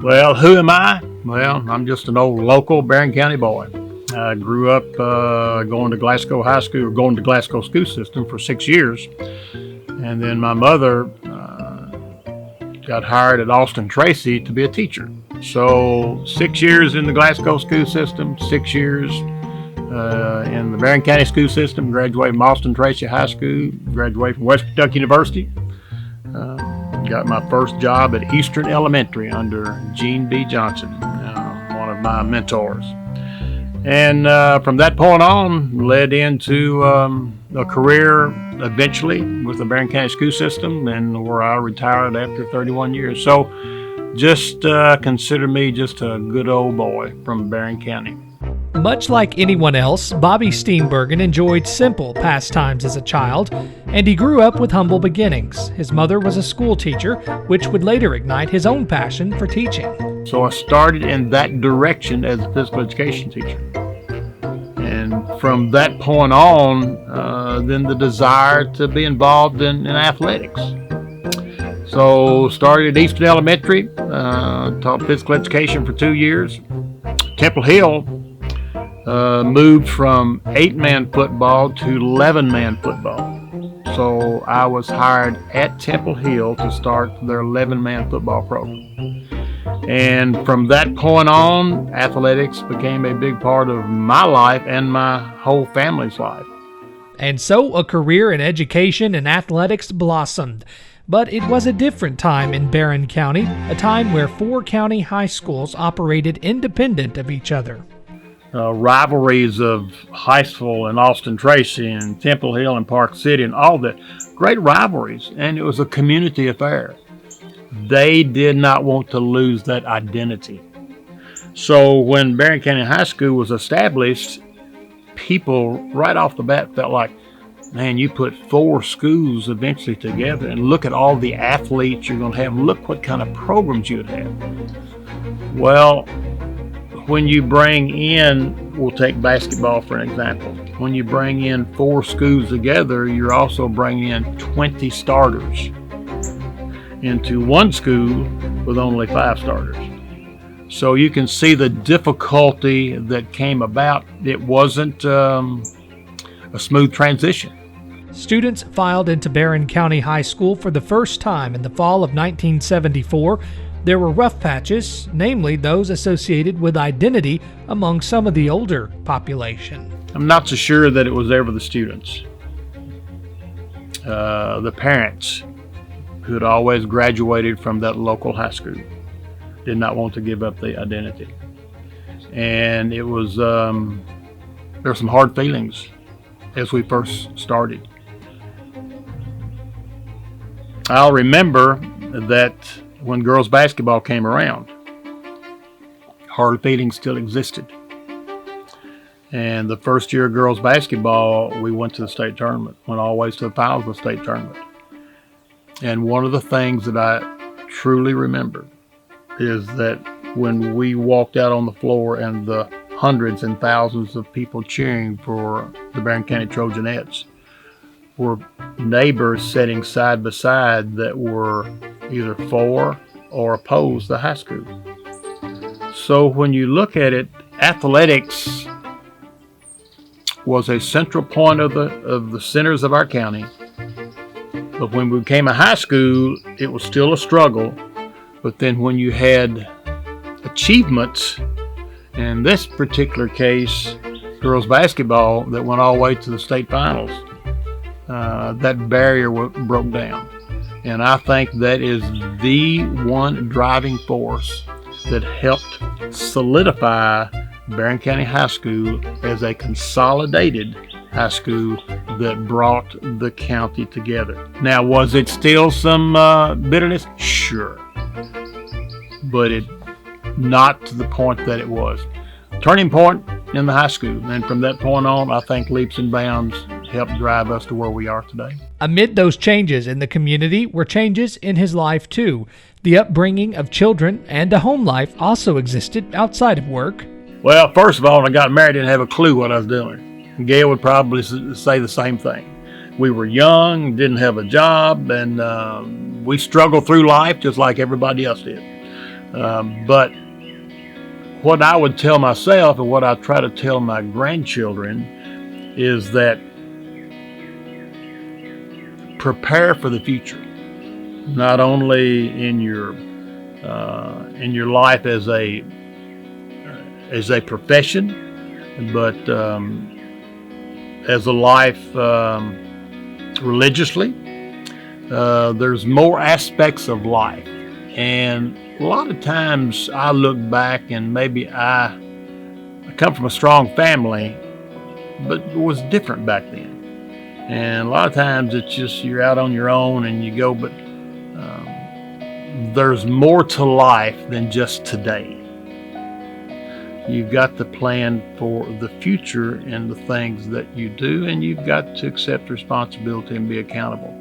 Well, who am I? Well, I'm just an old local Barron County boy. I grew up going to Glasgow High School, or going to Glasgow school system for 6 years. And then my mother got hired at Austin Tracy to be a teacher. So 6 years in the Glasgow school system, 6 years in the Barron County school system, graduated from Austin Tracy High School, graduated from West Kentucky University. Got my first job at Eastern Elementary under Gene B. Johnson, one of my mentors. And from that point on, led into a career eventually with the Barron County school system, and where I retired after 31 years. So just consider me just a good old boy from Barron County. Much like anyone else, Bobby Steenbergen enjoyed simple pastimes as a child, and he grew up with humble beginnings. His mother was a school teacher, which would later ignite his own passion for teaching. So I started in that direction as a physical education teacher. And from that point on, then the desire to be involved in athletics. So started at Eastern Elementary, taught physical education for 2 years. Temple Hill, moved from 8-man football to 11-man football. So I was hired at Temple Hill to start their 11-man football program. And from that point on, athletics became a big part of my life and my whole family's life. And so a career in education and athletics blossomed. But it was a different time in Barron County, a time where 4 county high schools operated independent of each other. Rivalries of high school and Austin Tracy and Temple Hill and Park City and all that, great rivalries, and it was a community affair. They did not want to lose that identity. So when Barron County High School was established, people right off the bat felt like, man, you put 4 schools eventually together and look at all the athletes you're going to have. Look what kind of programs you'd have. Well, when you bring in, we'll take basketball for an example. When you bring in 4 schools together, you're also bringing in 20 starters into one school with only 5 starters. So you can see the difficulty that came about. It wasn't a smooth transition. Students filed into Barron County High School for the first time in the fall of 1974. There were rough patches, namely those associated with identity among some of the older population. I'm not so sure that it was ever the students. The parents who had always graduated from that local high school did not want to give up the identity. And it was, there were some hard feelings as we first started. I'll remember that when girls basketball came around, hard feelings still existed. And the first year of girls basketball, we went to the state tournament, went all the way to the finals of the state tournament. And one of the things that I truly remember is that when we walked out on the floor and the hundreds and thousands of people cheering for the Barron County Trojanettes were neighbors sitting side by side that were either for or opposed the high school. So when you look at it, athletics was a central point of the centers of our county. But when we became a high school, it was still a struggle. But then when you had achievements, in this particular case, girls basketball that went all the way to the state finals, that barrier broke down. And I think that is the one driving force that helped solidify Barron County High School as a consolidated high school that brought the county together. Now, was it still some bitterness? Sure. But it not to the point that it was. Turning point in the high school. And from that point on, I think leaps and bounds helped drive us to where we are today. Amid those changes in the community were changes in his life too. The upbringing of children and a home life also existed outside of work. Well, first of all, when I got married, I didn't have a clue what I was doing. Gail would probably say the same thing. We were young, didn't have a job, and we struggled through life just like everybody else did. But what I would tell myself and what I try to tell my grandchildren is that prepare for the future, not only in your life as a profession, but as a life religiously. There's more aspects of life, and a lot of times I look back and maybe I come from a strong family, but it was different back then. And a lot of times it's just you're out on your own and you go, but there's more to life than just today. You've got to plan for the future and the things that you do, and you've got to accept responsibility and be accountable.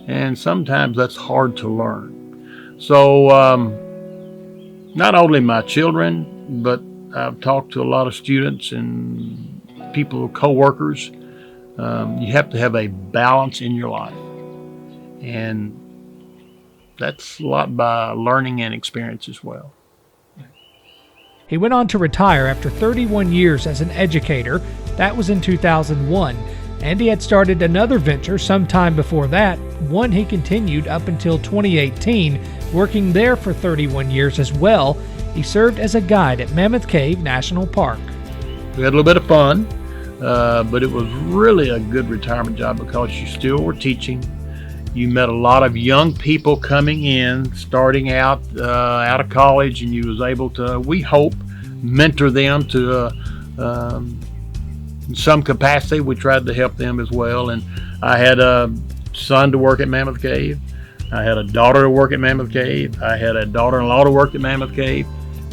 And sometimes that's hard to learn. So not only my children, but I've talked to a lot of students and people, co-workers. You have to have a balance in your life. And that's a lot by learning and experience as well. He went on to retire after 31 years as an educator. That was in 2001. And he had started another venture sometime before that, one he continued up until 2018, working there for 31 years as well. He served as a guide at Mammoth Cave National Park. We had a little bit of fun, but it was really a good retirement job because you still were teaching. You met a lot of young people coming in, starting out of college, and you was able to, we hope, mentor them to in some capacity. We tried to help them as well. And I had a son to work at Mammoth Cave. I had a daughter to work at Mammoth Cave. I had a daughter-in-law to work at Mammoth Cave.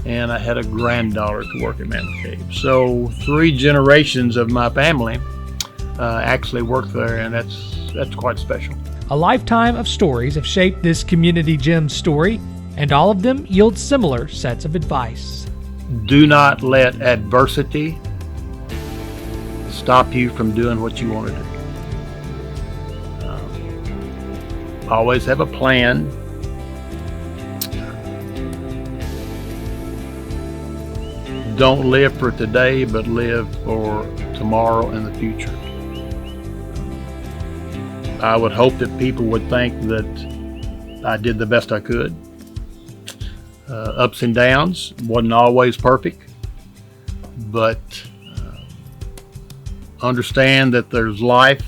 And I had a granddaughter to work at Mammoth Cave. So 3 generations of my family actually worked there, and that's quite special. A lifetime of stories have shaped this community gym's story, and all of them yield similar sets of advice. Do not let adversity stop you from doing what you want to do. Always have a plan. Don't live for today, but live for tomorrow and the future. I would hope that people would think that I did the best I could. Ups and downs, wasn't always perfect, but understand that there's life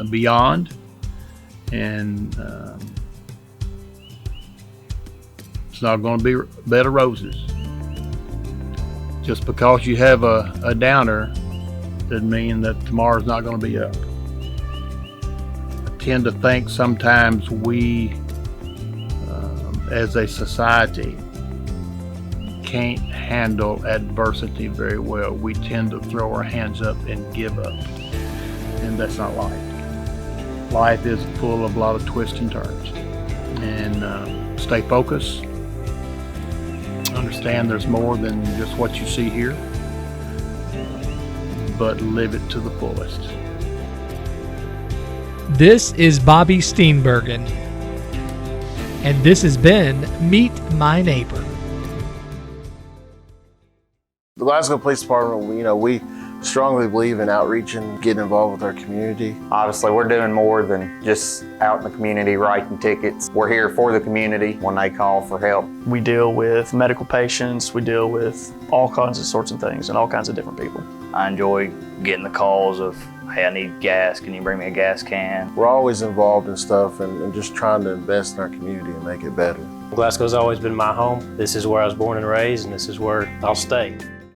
beyond, and it's not going to be a bed of roses. Just because you have a downer doesn't mean that tomorrow's not going to be up. I tend to think sometimes we, as a society, can't handle adversity very well. We tend to throw our hands up and give up, and that's not life. Life is full of a lot of twists and turns, and stay focused. Understand there's more than just what you see here, but live it to the fullest. This is Bobby Steenbergen, and this has been Meet My Neighbor. The Glasgow Police Department, we strongly believe in outreach and getting involved with our community. Obviously, we're doing more than just out in the community writing tickets. We're here for the community when they call for help. We deal with medical patients, we deal with all kinds of sorts of things and all kinds of different people. I enjoy getting the calls of, hey, I need gas, can you bring me a gas can? We're always involved in stuff and just trying to invest in our community and make it better. Glasgow's always been my home. This is where I was born and raised, and this is where I'll stay.